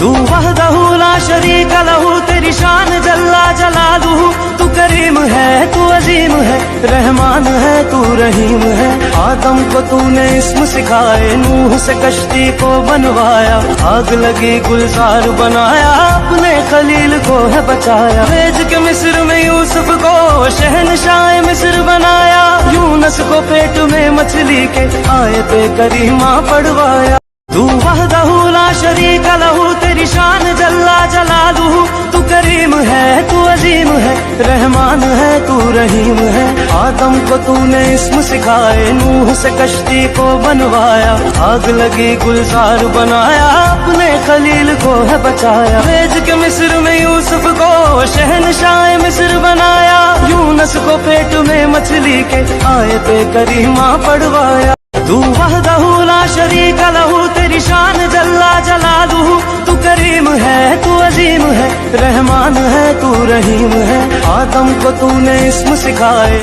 तू वहदहू ला शरीक लहू, तेरी शान जल्ला जलालुहू। तू करीम है, तू अजीम है, रहमान है, तू रहीम है। आदम को तूने इस्म सिखाए, नूह से कश्ती को बनवाया। आग लगी गुलजार बनाया, अपने खलील को है बचाया। भेज के मिस्र में यूसुफ को शहनशाह मिस्र बनाया। यूनस को पेट में मछली के आयते करीमा पढ़वाया। तू वहदहू ला शरीक लहू, तेरी शान जल्ला जलालुहू। तू करीम है, तू अजीम है, रहमान है, तू रहीम है। आदम को तूने इस्म सिखाए, नूह से कश्ती को बनवाया। आग लगी गुलजार बनाया, अपने खलील को है बचाया। भेज के मिस्र में यूसुफ को शहनशाह मिस्र बनाया। यूनस को पेट में मछली के आयते करीमा पढ़वाया। तू वहदहू ला शरीक लहू, तेरी शान जल्ला जलालुहू। तू करीम है, तू अजीम है, रहमान है, तू रहीम है। आदम को तूने इस्म सिखाए।